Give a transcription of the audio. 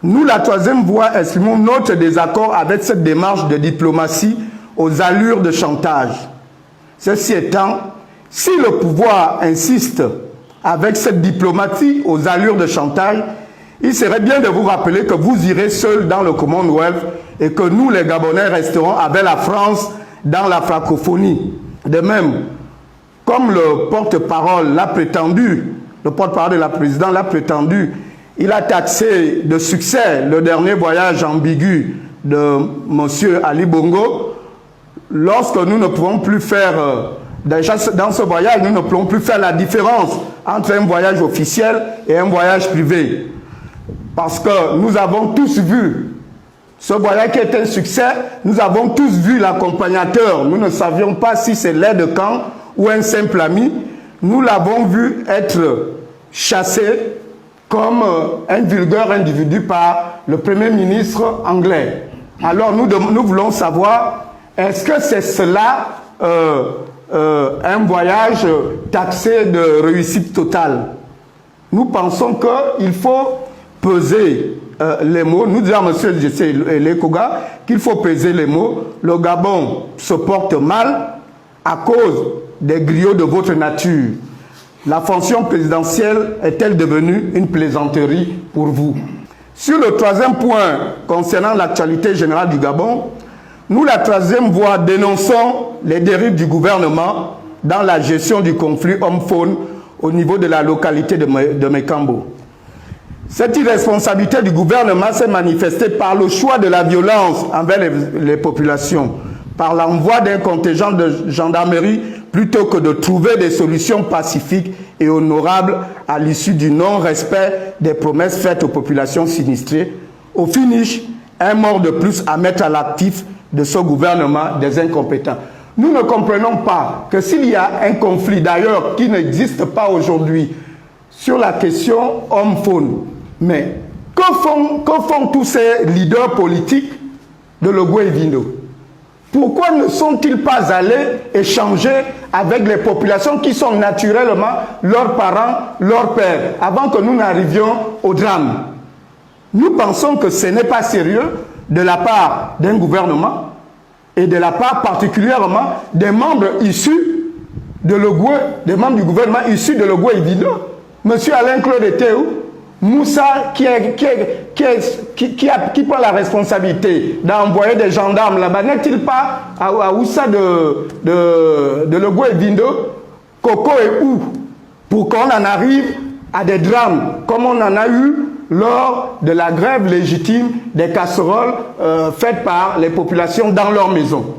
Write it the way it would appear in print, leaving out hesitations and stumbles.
Nous, la troisième voie, exprimons notre désaccord avec cette démarche de diplomatie aux allures de chantage. Ceci étant, si le pouvoir insiste avec cette diplomatie aux allures de chantage, il serait bien de vous rappeler que vous irez seul dans le Commonwealth et que nous, les Gabonais, resterons avec la France dans la francophonie. De même, comme le porte-parole l'a prétendu, le porte-parole de la présidente l'a prétendu, il a taxé de succès le dernier voyage ambigu de M. Ali Bongo. Lorsque nous ne pouvons plus faire, déjà dans ce voyage, nous ne pouvons plus faire la différence entre un voyage officiel et un voyage privé. Parce que nous avons tous vu ce voyage qui est un succès, nous avons tous vu l'accompagnateur. Nous ne savions pas si c'est l'aide de camp ou un simple ami. Nous l'avons vu être chassé comme un vulgaire individu par le Premier ministre anglais. Alors nous voulons savoir, est-ce que c'est cela un voyage taxé de réussite totale? Nous pensons qu'il faut peser les mots. Nous disons à M. Jessé Lekoga qu'il faut peser les mots. Le Gabon se porte mal à cause des griots de votre nature. La fonction présidentielle est-elle devenue une plaisanterie pour vous? Sur le troisième point concernant l'actualité générale du Gabon, nous, la troisième voie, dénonçons les dérives du gouvernement dans la gestion du conflit homme-faune au niveau de la localité de Mekambo. Cette irresponsabilité du gouvernement s'est manifestée par le choix de la violence envers les populations, par l'envoi d'un contingent de gendarmerie plutôt que de trouver des solutions pacifiques et honorables à l'issue du non-respect des promesses faites aux populations sinistrées. Au finish, un mort de plus à mettre à l'actif de ce gouvernement des incompétents. Nous ne comprenons pas que s'il y a un conflit, d'ailleurs, qui n'existe pas aujourd'hui, sur la question homme-faune, mais que font tous ces leaders politiques de Logou et Vindo? Pourquoi ne sont-ils pas allés échanger avec les populations qui sont naturellement leurs parents, leurs pères, avant que nous n'arrivions au drame? Nous pensons que ce n'est pas sérieux de la part d'un gouvernement et de la part particulièrement des membres issus de Logou, des membres du gouvernement issus de Logou et Vindo. Monsieur Alain-Claude Etéou, Moussa qui prend la responsabilité d'envoyer des gendarmes là-bas, n'est-il pas à Oussa de Logou et Vindo, Coco et où, pour qu'on en arrive à des drames comme on en a eu lors de la grève légitime des casseroles faites par les populations dans leurs maisons?